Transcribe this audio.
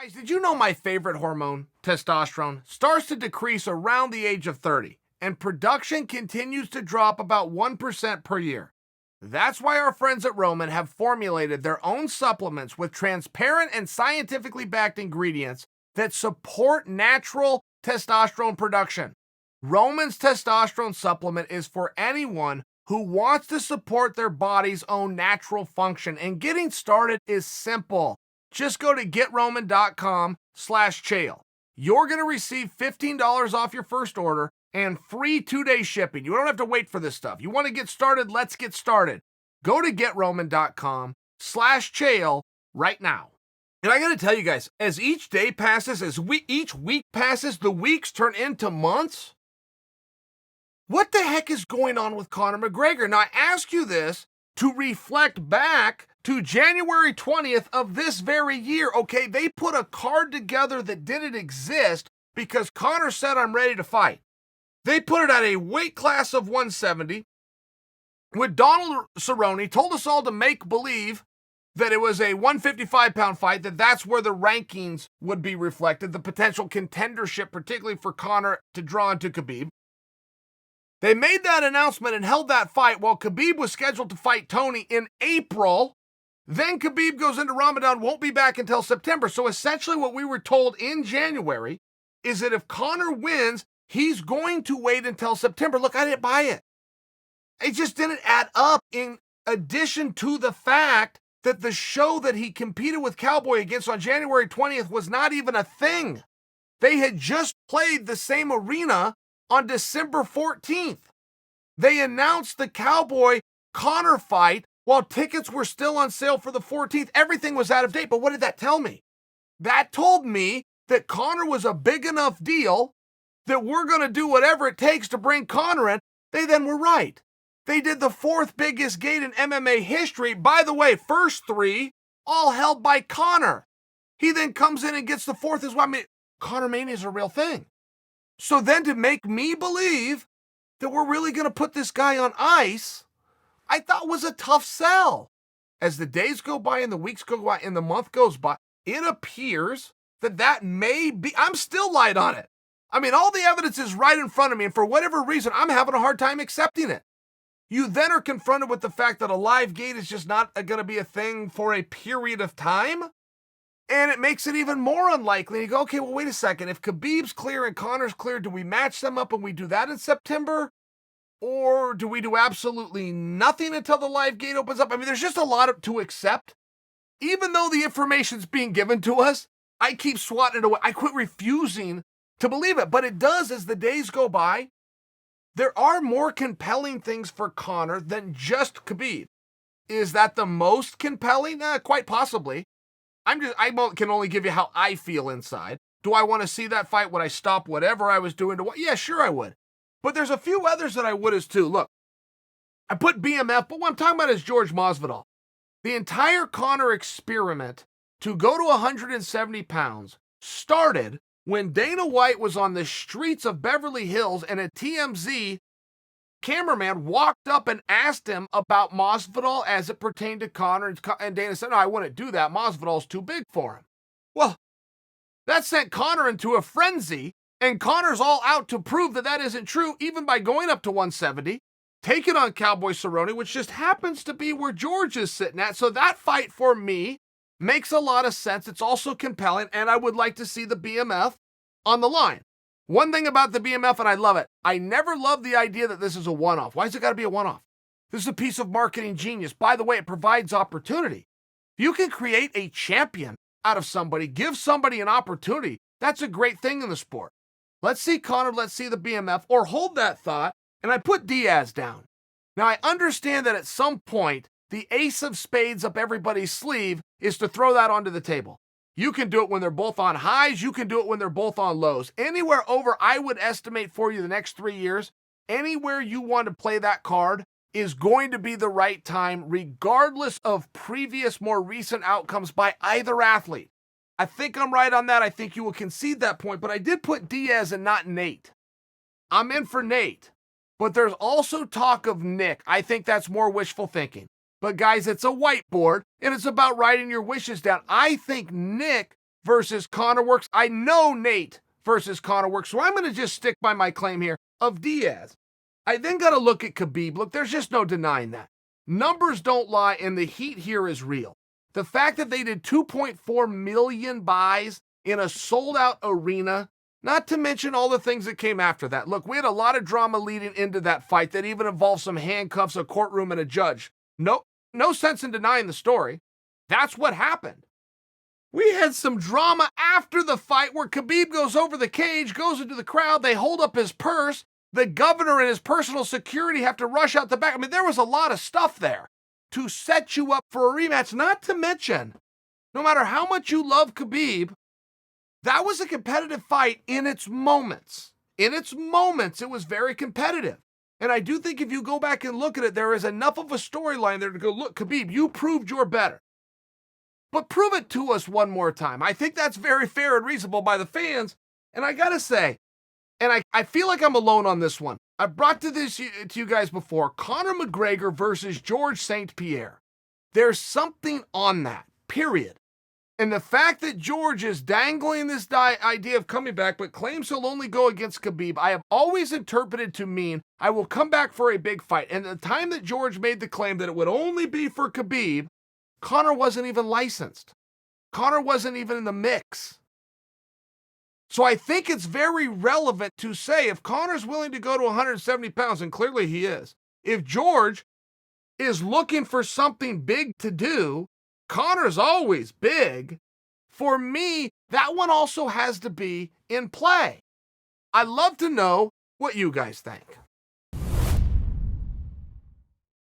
Guys, did you know my favorite hormone, testosterone, starts to decrease around the age of 30, and production continues to drop about 1% per year? That's why our friends at Roman have formulated their own supplements with transparent and scientifically backed ingredients that support natural testosterone production. Roman's testosterone supplement is for anyone who wants to support their body's own natural function, and getting started is simple. Just go to getroman.com/Chael. You're going to receive $15 off your first order and free 2-day shipping. You don't have to wait for this stuff. You want to get started? Let's get started. Go to getroman.com/Chael right now. And I got to tell you guys, as each day passes, each week passes, the weeks turn into months. What the heck is going on with Conor McGregor? Now, I ask you this to reflect back to January 20th of this very year, okay? They put a card together that didn't exist because Conor said, I'm ready to fight. They put it at a weight class of 170 with Donald Cerrone, told us all to make believe that it was a 155-pound fight, that's where the rankings would be reflected, the potential contendership, particularly for Conor to draw into Khabib. They made that announcement and held that fight while Khabib was scheduled to fight Tony in April. Then Khabib goes into Ramadan, won't be back until September. So essentially what we were told in January is that if Conor wins, he's going to wait until September. Look, I didn't buy it. It just didn't add up, in addition to the fact that the show that he competed with Cowboy against on January 20th was not even a thing. They had just played the same arena on December 14th. They announced the Cowboy-Conor fight while tickets were still on sale for the 14th. Everything was out of date, but what did that tell me? That told me that Conor was a big enough deal that we're going to do whatever it takes to bring Conor in. They then were right. They did the fourth biggest gate in MMA history. By the way, first three, all held by Conor. He then comes in and gets the fourth as well. I mean, Conor Mania is a real thing. So then to make me believe that we're really going to put this guy on ice, I thought was a tough sell. As the days go by and the weeks go by and the month goes by, it appears that may be, I'm still light on it. I mean, all the evidence is right in front of me, and for whatever reason, I'm having a hard time accepting it. You then are confronted with the fact that a live gate is just not going to be a thing for a period of time. And it makes it even more unlikely. You go, okay, well, wait a second. If Khabib's clear and Conor's clear, do we match them up and we do that in September? Or do we do absolutely nothing until the live gate opens up? I mean, there's just a lot to accept. Even though the information's being given to us, I keep swatting it away. I quit refusing to believe it. But it does, as the days go by, there are more compelling things for Conor than just Khabib. Is that the most compelling? Quite possibly. I can only give you how I feel inside. Do I want to see that fight? Would I stop whatever I was doing to watch? Yeah, sure I would. But there's a few others that I would as too. Look, I put BMF, but what I'm talking about is George Masvidal. The entire Conor experiment to go to 170 pounds started when Dana White was on the streets of Beverly Hills and a TMZ cameraman walked up and asked him about Masvidal as it pertained to Conor, and Dana said, no, I wouldn't do that. Masvidal's too big for him. Well, that sent Conor into a frenzy, and Conor's all out to prove that isn't true, even by going up to 170, taking on Cowboy Cerrone, which just happens to be where George is sitting at. So that fight for me makes a lot of sense. It's also compelling, and I would like to see the BMF on the line. One thing about the BMF, and I love it, I never loved the idea that this is a one-off. Why has it got to be a one-off? This is a piece of marketing genius. By the way, it provides opportunity. If you can create a champion out of somebody, give somebody an opportunity, that's a great thing in the sport. Let's see Conor, let's see the BMF, or hold that thought, and I put Diaz down. Now, I understand that at some point, the ace of spades up everybody's sleeve is to throw that onto the table. You can do it when they're both on highs. You can do it when they're both on lows. Anywhere over, I would estimate for you the next 3 years, anywhere you want to play that card is going to be the right time, regardless of previous, more recent outcomes by either athlete. I think I'm right on that. I think you will concede that point, but I did put Diaz and not Nate. I'm in for Nate, but there's also talk of Nick. I think that's more wishful thinking. But guys, it's a whiteboard, and it's about writing your wishes down. I think Nick versus Conor works. I know Nate versus Conor works, so I'm going to just stick by my claim here of Diaz. I then got to look at Khabib. Look, there's just no denying that. Numbers don't lie, and the heat here is real. The fact that they did 2.4 million buys in a sold-out arena, not to mention all the things that came after that. Look, we had a lot of drama leading into that fight that even involved some handcuffs, a courtroom, and a judge. No sense in denying the story. That's what happened. We had some drama after the fight where Khabib goes over the cage, goes into the crowd, they hold up his purse, the governor and his personal security have to rush out the back. I mean, there was a lot of stuff there to set you up for a rematch, not to mention, no matter how much you love Khabib, that was a competitive fight in its moments. In its moments, it was very competitive. And I do think if you go back and look at it, there is enough of a storyline there to go, look, Khabib, you proved you're better. But prove it to us one more time. I think that's very fair and reasonable by the fans. And I gotta say, and I feel like I'm alone on this one. I brought this to you guys before. Conor McGregor versus George St. Pierre. There's something on that, period. And the fact that George is dangling this idea of coming back, but claims he'll only go against Khabib, I have always interpreted to mean I will come back for a big fight. And the time that George made the claim that it would only be for Khabib, Conor wasn't even licensed. Conor wasn't even in the mix. So I think it's very relevant to say if Conor's willing to go to 170 pounds, and clearly he is, if George is looking for something big to do, Conor's always big. For me, that one also has to be in play. I'd love to know what you guys think.